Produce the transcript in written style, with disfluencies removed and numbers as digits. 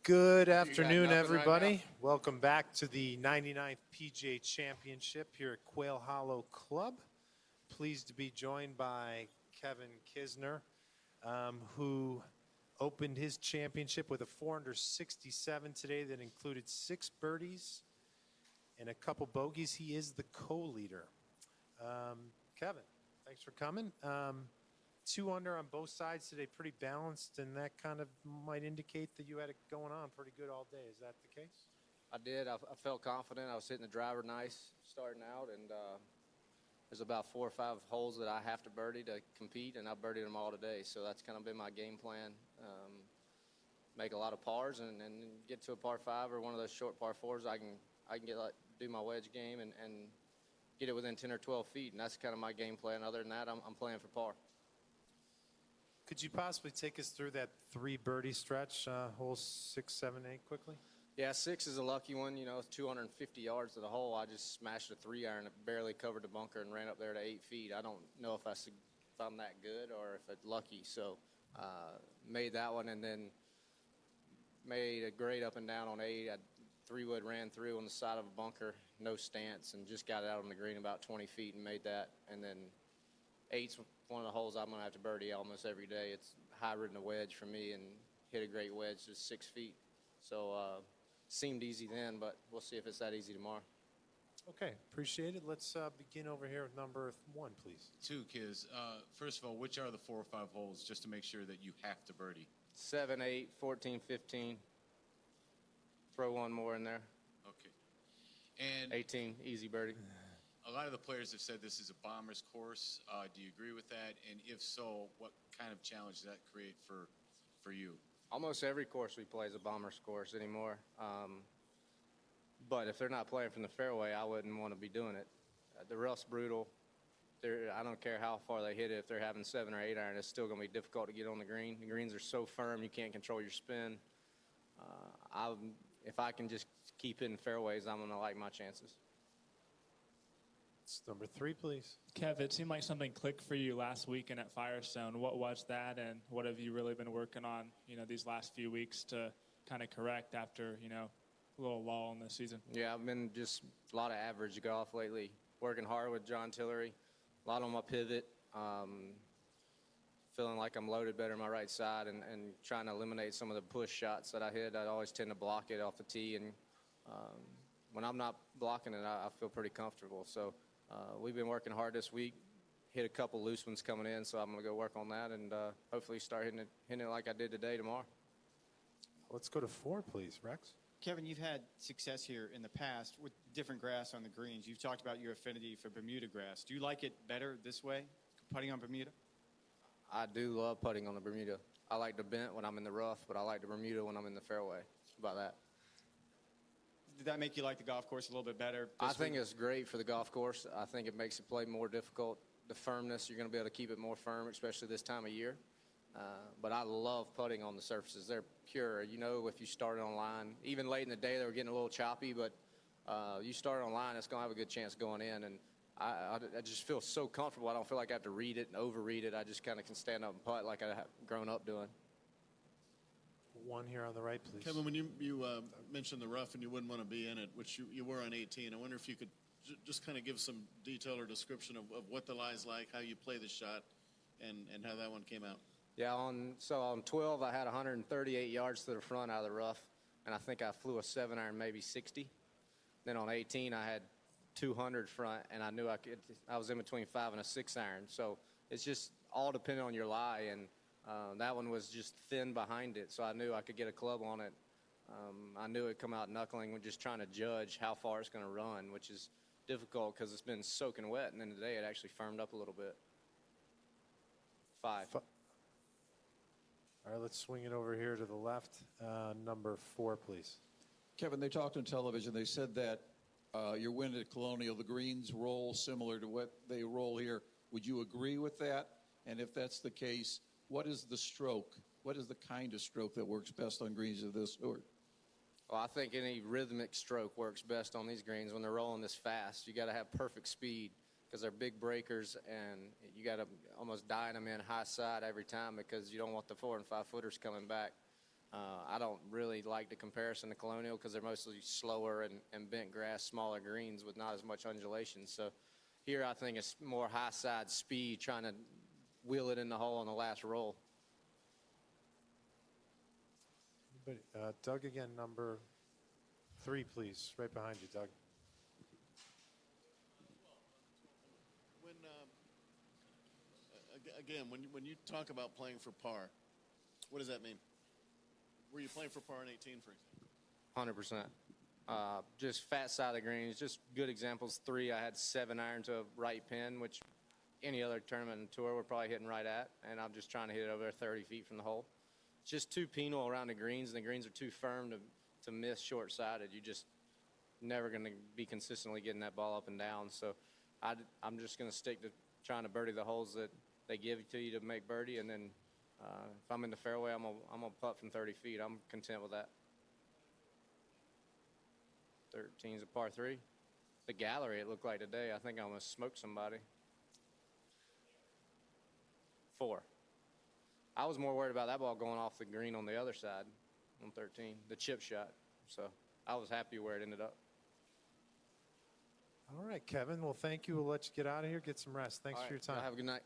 Good afternoon, everybody. Welcome back to the 99th PGA Championship here at Quail Hollow Club. Pleased to be joined by Kevin Kisner, who opened his championship with a 467 today that included 6 birdies and a couple bogeys. He is the co-leader. Kevin, thanks for coming. 2 under on both sides today, pretty balanced, and that kind of might indicate that you had it going on pretty good all day. Is that the case? I did. I felt confident. I was hitting the driver nice starting out, and there's about 4 or 5 holes that I have to birdie to compete, and I birdied them all today. So that's kind of been my game plan. Make a lot of pars and get to a par 5 or one of those short par 4s. I can get do my wedge game and get it within 10 or 12 feet, and that's kind of my game plan. Other than that, I'm playing for par. Could you possibly take us through that 3 birdie stretch, holes 6, 7, 8 quickly? Yeah, 6 is a lucky one. You know, 250 yards to the hole. I just smashed a 3-iron that barely covered the bunker and ran up there to 8 feet. I don't know if I'm that good or if it's lucky. So made that one and then made a great up and down on 8. I 3-wood ran through on the side of a bunker, no stance, and just got it out on the green about 20 feet and made that. And then 8's one of the holes I'm going to have to birdie almost every day. It's hybrid and a wedge for me, and hit a great wedge, just 6 feet. So seemed easy then, but we'll see if it's that easy tomorrow. Okay, appreciate it. Let's begin over here with number 1, please. 2, Kiz. First of all, which are the 4 or 5 holes, just to make sure that you have to birdie? 7, 8, 14, 15. Throw one more in there. Okay. And 18, easy birdie. A lot of the players have said this is a bomber's course. Do you agree with that? And if so, what kind of challenge does that create for you? Almost every course we play is a bomber's course anymore. But if they're not playing from the fairway, I wouldn't want to be doing it. The rough's brutal. I don't care how far they hit it. If they're having 7 or 8 iron, it's still going to be difficult to get on the green. The greens are so firm, you can't control your spin. If I can just keep hitting fairways, I'm going to like my chances. It's number 3, please. Kev, it seemed like something clicked for you last weekend at Firestone. What was that, and what have you really been working on, these last few weeks to kind of correct after, a little lull in the season? Yeah, I've been just a lot of average golf lately. Working hard with John Tillery, a lot on my pivot, feeling like I'm loaded better on my right side, and trying to eliminate some of the push shots that I hit. I always tend to block it off the tee, and when I'm not blocking it, I feel pretty comfortable. So we've been working hard this week. Hit a couple loose ones coming in, so I'm going to go work on that and hopefully start hitting it like I did today tomorrow. Let's go to 4, please. Rex? Kevin, you've had success here in the past with different grass on the greens. You've talked about your affinity for Bermuda grass. Do you like it better this way, putting on Bermuda? I do love putting on the Bermuda. I like the bent when I'm in the rough, but I like the Bermuda when I'm in the fairway. How about that? Did that make you like the golf course a little bit better? I think it's great for the golf course. I think it makes it play more difficult. The firmness, you're going to be able to keep it more firm, especially this time of year. But I love putting on the surfaces. They're pure. If you start on line, even late in the day, they were getting a little choppy, but you start on line, it's going to have a good chance going in. And I just feel so comfortable. I don't feel like I have to read it and overread it. I just kind of can stand up and putt like I've grown up doing. 1 here on the right, please. Kevin, when you mentioned the rough and you wouldn't want to be in it, which you were on 18, I wonder if you could just kind of give some detail or description of what the lie's like, how you play the shot, and how that one came out. Yeah, on 12, I had 138 yards to the front out of the rough, and I think I flew a 7-iron, maybe 60. Then on 18, I had 200 front, and I knew I was in between 5 and a 6-iron. So it's just all depending on your lie, and that one was just thin behind it, so I knew I could get a club on it. I knew it'd come out knuckling. We're just trying to judge how far it's going to run, which is difficult because it's been soaking wet, and then today it actually firmed up a little bit. 5. All right, let's swing it over here to the left. Number 4, please. Kevin, they talked on television. They said that your win at Colonial, the greens roll similar to what they roll here. Would you agree with that? And if that's the case, what is the stroke? What is the kind of stroke that works best on greens of this sort? Well, I think any rhythmic stroke works best on these greens when they're rolling this fast. You got to have perfect speed because they're big breakers, and you got to almost dial them in high side every time because you don't want the 4 and 5 footers coming back. I don't really like the comparison to Colonial because they're mostly slower and bent grass, smaller greens with not as much undulation. So here I think it's more high side speed, trying to wheel it in the hole on the last roll. Doug again, number 3, please. Right behind you, Doug. When you talk about playing for par, what does that mean? Were you playing for par in 18, for example? 100%. Just fat side of the greens, just good examples. 3, I had 7 iron to a right pin, which any other tournament and tour we're probably hitting right at, and I'm just trying to hit it over there 30 feet from the hole. It's just too penal around the greens, and the greens are too firm to miss short-sided. You just never going to be consistently getting that ball up and down. So I'm just going to stick to trying to birdie the holes that they give to you to make birdie, and then if I'm in the fairway, I'm gonna putt from 30 feet. I'm content with that. 13's a par 3. The gallery, it looked like today, I think I almost smoked somebody. 4. I was more worried about that ball going off the green on the other side on 13, the chip shot. So I was happy where it ended up. All right, Kevin. Well, thank you. We'll let you get out of here, get some rest. Thanks All for your right, time. y'all have a good night.